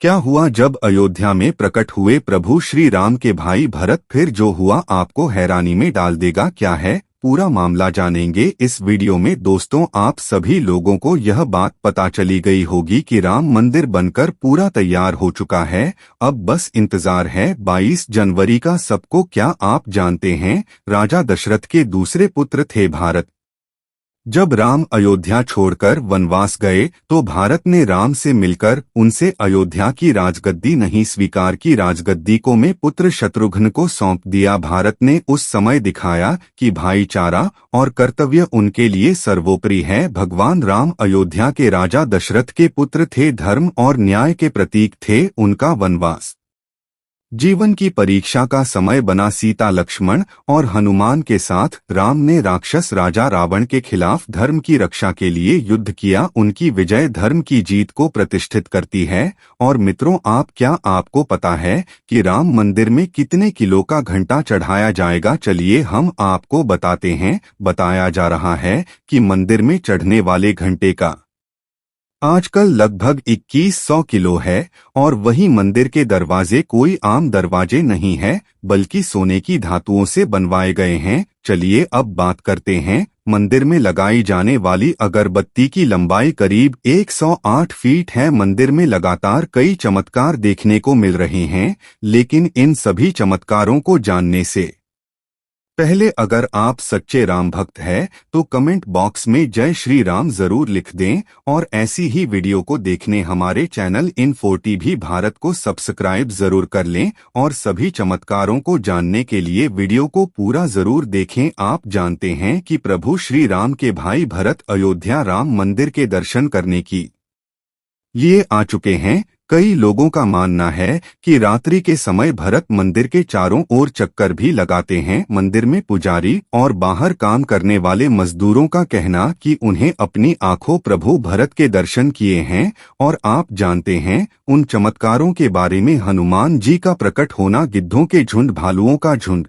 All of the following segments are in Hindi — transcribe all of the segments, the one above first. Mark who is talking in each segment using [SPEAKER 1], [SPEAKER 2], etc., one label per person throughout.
[SPEAKER 1] क्या हुआ जब अयोध्या में प्रकट हुए प्रभु श्री राम के भाई भरत? फिर जो हुआ आपको हैरानी में डाल देगा। क्या है पूरा मामला जानेंगे इस वीडियो में। दोस्तों, आप सभी लोगों को यह बात पता चली गई होगी कि राम मंदिर बनकर पूरा तैयार हो चुका है। अब बस इंतजार है 22 जनवरी का। सबको क्या आप जानते हैं, राजा दशरथ के दूसरे पुत्र थे भारत। जब राम अयोध्या छोड़कर वनवास गए तो भारत ने राम से मिलकर उनसे अयोध्या की राजगद्दी नहीं स्वीकार की। राजगद्दी को में पुत्र शत्रुघ्न को सौंप दिया। भारत ने उस समय दिखाया कि भाईचारा और कर्तव्य उनके लिए सर्वोपरि है। भगवान राम अयोध्या के राजा दशरथ के पुत्र थे। धर्म और न्याय के प्रतीक थे। उनका वनवास जीवन की परीक्षा का समय बना। सीता, लक्ष्मण और हनुमान के साथ राम ने राक्षस राजा रावण के खिलाफ धर्म की रक्षा के लिए युद्ध किया। उनकी विजय धर्म की जीत को प्रतिष्ठित करती है। और मित्रों, आपको पता है कि राम मंदिर में कितने किलो का घंटा चढ़ाया जाएगा? चलिए हम आपको बताते हैं। बताया जा रहा है कि मंदिर में चढ़ने वाले घंटे का आजकल लगभग 2100 किलो है। और वही मंदिर के दरवाजे कोई आम दरवाजे नहीं है, बल्कि सोने की धातुओं से बनवाए गए हैं। चलिए अब बात करते हैं। मंदिर में लगाई जाने वाली अगरबत्ती की लंबाई करीब 108 फीट है। मंदिर में लगातार कई चमत्कार देखने को मिल रहे हैं, लेकिन इन सभी चमत्कारों को जानने से पहले अगर आप सच्चे राम भक्त हैं तो कमेंट बॉक्स में जय श्री राम जरूर लिख दें। और ऐसी ही वीडियो को देखने हमारे चैनल इन4 भारत को सब्सक्राइब जरूर कर लें। और सभी चमत्कारों को जानने के लिए वीडियो को पूरा जरूर देखें। आप जानते हैं कि प्रभु श्री राम के भाई भरत अयोध्या राम मंदिर के दर्शन करने की लिए आ चुके हैं। कई लोगों का मानना है कि रात्रि के समय भरत मंदिर के चारों ओर चक्कर भी लगाते हैं। मंदिर में पुजारी और बाहर काम करने वाले मजदूरों का कहना कि उन्हें अपनी आंखों प्रभु भरत के दर्शन किए हैं। और आप जानते हैं उन चमत्कारों के बारे में। हनुमान जी का प्रकट होना, गिद्धों के झुंड, भालुओं का झुंड,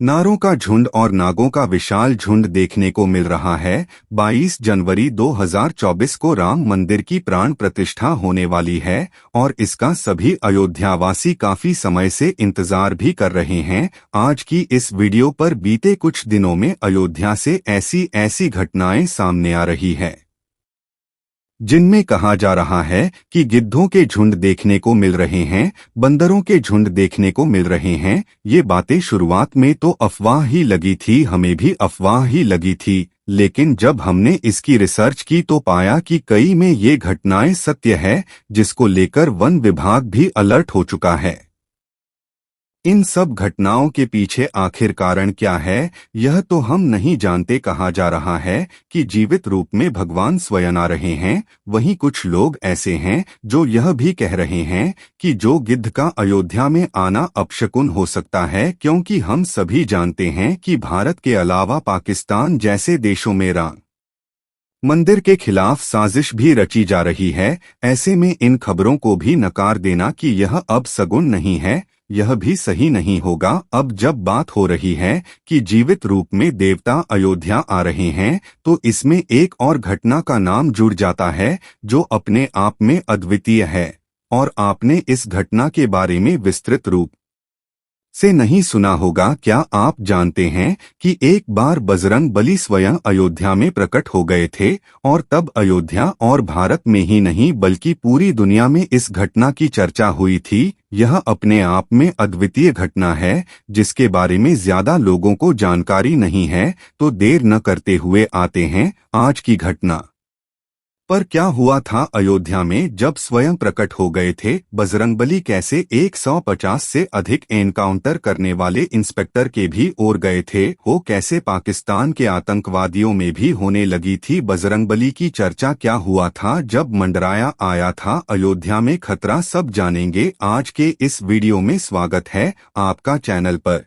[SPEAKER 1] नारों का झुंड और नागों का विशाल झुंड देखने को मिल रहा है। 22 जनवरी 2024 को राम मंदिर की प्राण प्रतिष्ठा होने वाली है। और इसका सभी अयोध्यावासी काफी समय से इंतजार भी कर रहे हैं। आज की इस वीडियो पर बीते कुछ दिनों में अयोध्या से ऐसी घटनाएं सामने आ रही है जिनमें कहा जा रहा है कि गिद्धों के झुंड देखने को मिल रहे हैं, बंदरों के झुंड देखने को मिल रहे हैं। ये बातें शुरुआत में तो अफवाह ही लगी थी, हमें भी अफवाह ही लगी थी। लेकिन जब हमने इसकी रिसर्च की तो पाया कि कई में ये घटनाएं सत्य है, जिसको लेकर वन विभाग भी अलर्ट हो चुका है। इन सब घटनाओं के पीछे आखिर कारण क्या है, यह तो हम नहीं जानते। कहा जा रहा है कि जीवित रूप में भगवान स्वयं आ रहे हैं। वहीं कुछ लोग ऐसे हैं जो यह भी कह रहे हैं कि जो गिद्ध का अयोध्या में आना अपशकुन हो सकता है, क्योंकि हम सभी जानते हैं कि भारत के अलावा पाकिस्तान जैसे देशों में राम मंदिर के खिलाफ साजिश भी रची जा रही है। ऐसे में इन खबरों को भी नकार देना कि यह अपशगुन नहीं है, यह भी सही नहीं होगा। अब जब बात हो रही है कि जीवित रूप में देवता अयोध्या आ रहे हैं, तो इसमें एक और घटना का नाम जुड़ जाता है जो अपने आप में अद्वितीय है। और आपने इस घटना के बारे में विस्तृत रूप से नहीं सुना होगा। क्या आप जानते हैं कि एक बार बजरंग बली स्वयं अयोध्या में प्रकट हो गए थे? और तब अयोध्या और भारत में ही नहीं बल्कि पूरी दुनिया में इस घटना की चर्चा हुई थी। यह अपने आप में अद्वितीय घटना है जिसके बारे में ज्यादा लोगों को जानकारी नहीं है। तो देर न करते हुए आते हैं आज की घटना पर। क्या हुआ था अयोध्या में जब स्वयं प्रकट हो गए थे बजरंगबली? कैसे 150 से अधिक एनकाउंटर करने वाले इंस्पेक्टर के भी ओर गए थे? वो कैसे पाकिस्तान के आतंकवादियों में भी होने लगी थी बजरंगबली की चर्चा? क्या हुआ था जब मंडराया आया था अयोध्या में खतरा? सब जानेंगे आज के इस वीडियो में। स्वागत है आपका चैनल पर।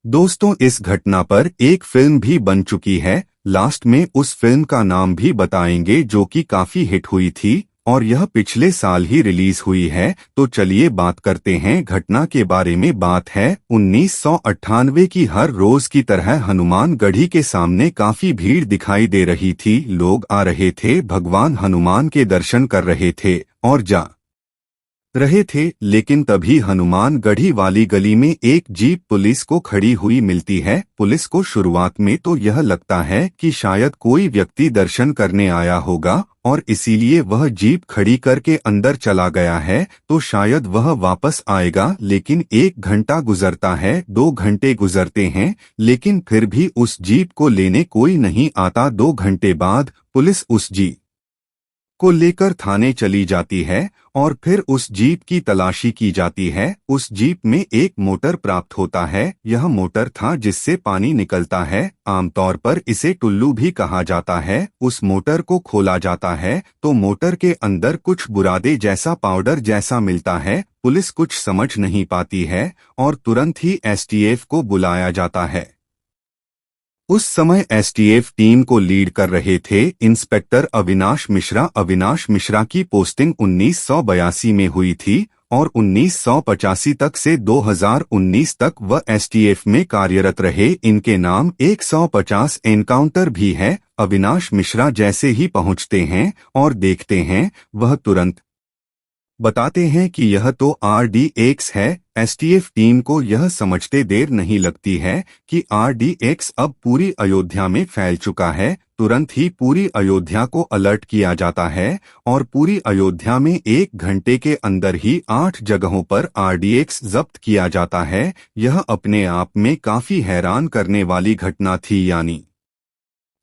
[SPEAKER 1] दोस्तों, इस घटना पर एक फिल्म भी बन चुकी है। लास्ट में उस फिल्म का नाम भी बताएंगे जो कि काफी हिट हुई थी और यह पिछले साल ही रिलीज हुई है। तो चलिए बात करते हैं घटना के बारे में। बात है 1998 की। हर रोज की तरह हनुमान गढ़ी के सामने काफी भीड़ दिखाई दे रही थी। लोग आ रहे थे, भगवान हनुमान के दर्शन कर रहे थे। और रहे थे, लेकिन तभी हनुमान गढ़ी वाली गली में एक जीप पुलिस को खड़ी हुई मिलती है। पुलिस को शुरुआत में तो यह लगता है कि शायद कोई व्यक्ति दर्शन करने आया होगा और इसीलिए वह जीप खड़ी करके अंदर चला गया है, तो शायद वह वापस आएगा। लेकिन 1 घंटा गुजरता है, 2 घंटे गुजरते हैं, लेकिन फिर भी उस जीप को लेने कोई नहीं आता। 2 घंटे बाद पुलिस उस जीप को लेकर थाने चली जाती है और फिर उस जीप की तलाशी की जाती है। उस जीप में एक मोटर प्राप्त होता है। यह मोटर था जिससे पानी निकलता है। आमतौर पर इसे टुल्लू भी कहा जाता है। उस मोटर को खोला जाता है तो मोटर के अंदर कुछ बुरादे जैसा पाउडर जैसा मिलता है। पुलिस कुछ समझ नहीं पाती है और तुरंत ही एसटीएफ को बुलाया जाता है। उस समय एसटीएफ टीम को लीड कर रहे थे इंस्पेक्टर अविनाश मिश्रा। अविनाश मिश्रा की पोस्टिंग 1982 में हुई थी और 1985 तक से 2019 तक वह एसटीएफ में कार्यरत रहे। इनके नाम 150 एनकाउंटर भी है। अविनाश मिश्रा जैसे ही पहुंचते हैं और देखते हैं, वह तुरंत बताते हैं कि यह तो RDX है। एसटीएफ टीम को यह समझते देर नहीं लगती है कि RDX अब पूरी अयोध्या में फैल चुका है। तुरंत ही पूरी अयोध्या को अलर्ट किया जाता है और पूरी अयोध्या में 1 घंटे के अंदर ही 8 जगहों पर RDX जब्त किया जाता है। यह अपने आप में काफी हैरान करने वाली घटना थी। यानी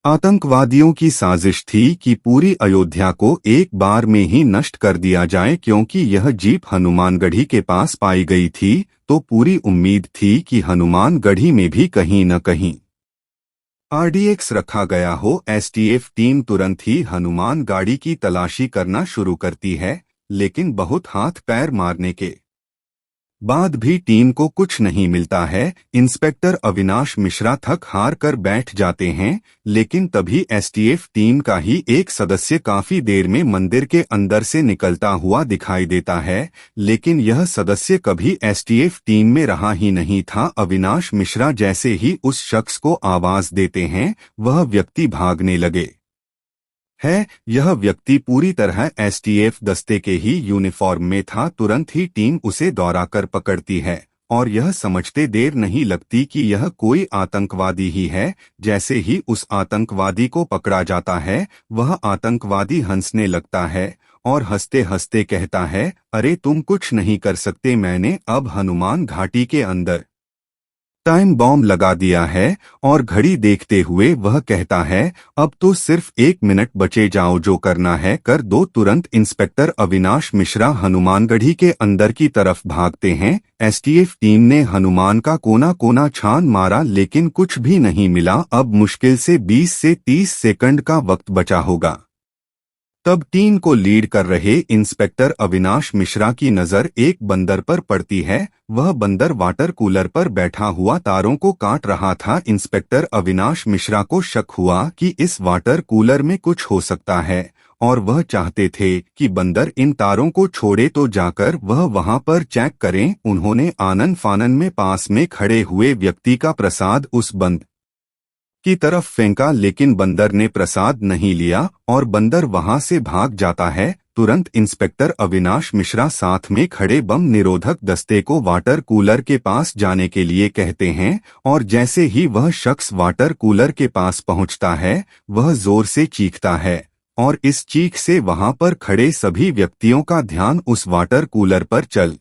[SPEAKER 1] आतंकवादियों की साजिश थी कि पूरी अयोध्या को एक बार में ही नष्ट कर दिया जाए। क्योंकि यह जीप हनुमानगढ़ी के पास पाई गई थी, तो पूरी उम्मीद थी कि हनुमानगढ़ी में भी कहीं न कहीं RDX रखा गया हो। एसटीएफ टीम तुरंत ही हनुमान गाड़ी की तलाशी करना शुरू करती है, लेकिन बहुत हाथ पैर मारने के बाद भी टीम को कुछ नहीं मिलता है। इंस्पेक्टर अविनाश मिश्रा थक हार कर बैठ जाते हैं, लेकिन तभी एसटीएफ टीम का ही एक सदस्य काफी देर में मंदिर के अंदर से निकलता हुआ दिखाई देता है। लेकिन यह सदस्य कभी एसटीएफ टीम में रहा ही नहीं था। अविनाश मिश्रा जैसे ही उस शख्स को आवाज देते हैं, वह व्यक्ति भागने लगे है। यह व्यक्ति पूरी तरह एसटीएफ दस्ते के ही यूनिफॉर्म में था। तुरंत ही टीम उसे दौड़ाकर पकड़ती है और यह समझते देर नहीं लगती कि यह कोई आतंकवादी ही है। जैसे ही उस आतंकवादी को पकड़ा जाता है, वह आतंकवादी हंसने लगता है और हंसते हंसते कहता है, अरे तुम कुछ नहीं कर सकते, मैंने अब हनुमान घाटी के अंदर टाइम बॉम्ब लगा दिया है। और घड़ी देखते हुए वह कहता है, अब तो सिर्फ 1 मिनट बचे, जाओ जो करना है कर दो। तुरंत इंस्पेक्टर अविनाश मिश्रा हनुमानगढ़ी के अंदर की तरफ भागते हैं। एसटीएफ टीम ने हनुमान का कोना कोना छान मारा, लेकिन कुछ भी नहीं मिला। अब मुश्किल से 20 से 30 सेकंड का वक्त बचा होगा। तब टीम को लीड कर रहे इंस्पेक्टर अविनाश मिश्रा की नजर एक बंदर पर पड़ती है। वह बंदर वाटर कूलर पर बैठा हुआ तारों को काट रहा था। इंस्पेक्टर अविनाश मिश्रा को शक हुआ कि इस वाटर कूलर में कुछ हो सकता है और वह चाहते थे कि बंदर इन तारों को छोड़े तो जाकर वह वहां पर चेक करें। उन्होंने आनन फानन में पास में खड़े हुए व्यक्ति का प्रसाद उस बंद की तरफ फेंका, लेकिन बंदर ने प्रसाद नहीं लिया और बंदर वहां से भाग जाता है। तुरंत इंस्पेक्टर अविनाश मिश्रा साथ में खड़े बम निरोधक दस्ते को वाटर कूलर के पास जाने के लिए कहते हैं और जैसे ही वह शख्स वाटर कूलर के पास पहुंचता है, वह जोर से चीखता है और इस चीख से वहां पर खड़े सभी व्यक्तियों का ध्यान उस वाटर कूलर पर चल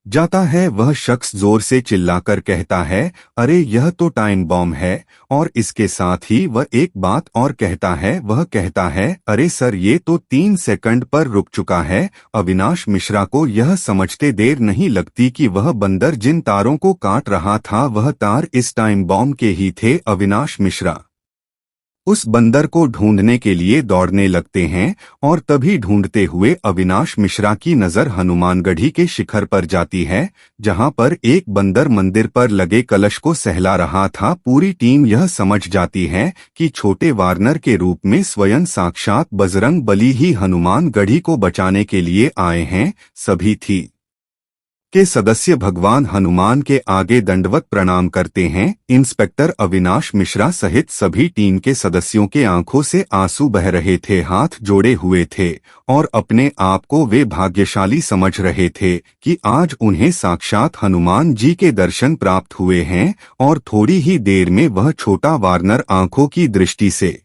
[SPEAKER 1] जाता है। वह शख्स जोर से चिल्लाकर कहता है, अरे यह तो टाइम बॉम्ब है। और इसके साथ ही वह एक बात और कहता है। वह कहता है, अरे सर ये तो 3 सेकंड पर रुक चुका है। अविनाश मिश्रा को यह समझते देर नहीं लगती कि वह बंदर जिन तारों को काट रहा था, वह तार इस टाइम बॉम्ब के ही थे। अविनाश मिश्रा उस बंदर को ढूंढने के लिए दौड़ने लगते हैं और तभी ढूंढते हुए अविनाश मिश्रा की नजर हनुमानगढ़ी के शिखर पर जाती है, जहां पर एक बंदर मंदिर पर लगे कलश को सहला रहा था। पूरी टीम यह समझ जाती है कि छोटे वार्नर के रूप में स्वयं साक्षात बजरंग बली ही हनुमानगढ़ी को बचाने के लिए आए हैं। सभी थी के सदस्य भगवान हनुमान के आगे दंडवत प्रणाम करते हैं। इंस्पेक्टर अविनाश मिश्रा सहित सभी टीम के सदस्यों के आंखों से आंसू बह रहे थे, हाथ जोड़े हुए थे और अपने आप को वे भाग्यशाली समझ रहे थे कि आज उन्हें साक्षात हनुमान जी के दर्शन प्राप्त हुए हैं और थोड़ी ही देर में वह छोटा वार्नर आंखों की दृष्टि से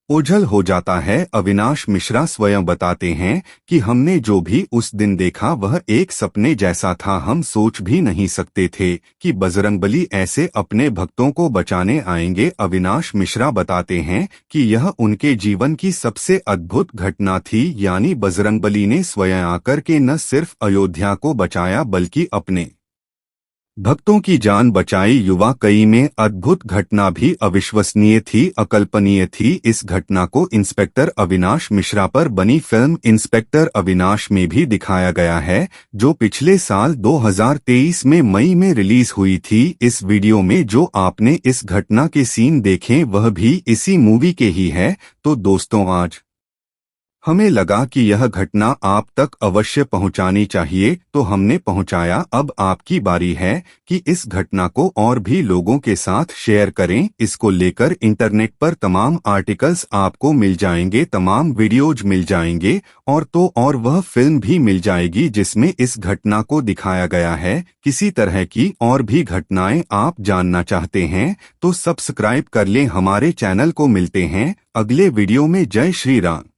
[SPEAKER 1] ओझल हो जाता है। अविनाश मिश्रा स्वयं बताते हैं कि हमने जो भी उस दिन देखा वह एक सपने जैसा था। हम सोच भी नहीं सकते थे कि बजरंगबली ऐसे अपने भक्तों को बचाने आएंगे। अविनाश मिश्रा बताते हैं कि यह उनके जीवन की सबसे अद्भुत घटना थी, यानी बजरंगबली ने स्वयं आकर के न सिर्फ अयोध्या को बचाया बल्कि अपने भक्तों की जान बचाई। युवा कई में अद्भुत घटना भी अविश्वसनीय थी, अकल्पनीय थी। इस घटना को इंस्पेक्टर अविनाश मिश्रा पर बनी फिल्म इंस्पेक्टर अविनाश में भी दिखाया गया है, जो पिछले साल 2023 में मई में रिलीज हुई थी। इस वीडियो में जो आपने इस घटना के सीन देखे वह भी इसी मूवी के ही है। तो दोस्तों, आज हमें लगा कि यह घटना आप तक अवश्य पहुंचानी चाहिए, तो हमने पहुंचाया। अब आपकी बारी है कि इस घटना को और भी लोगों के साथ शेयर करें। इसको लेकर इंटरनेट पर तमाम आर्टिकल्स आपको मिल जाएंगे, तमाम वीडियोज मिल जाएंगे और वह फिल्म भी मिल जाएगी जिसमें इस घटना को दिखाया गया है। किसी तरह की और भी घटनाएं आप जानना चाहते हैं तो सब्सक्राइब कर लें हमारे चैनल को। मिलते हैं अगले वीडियो में। जय श्री राम।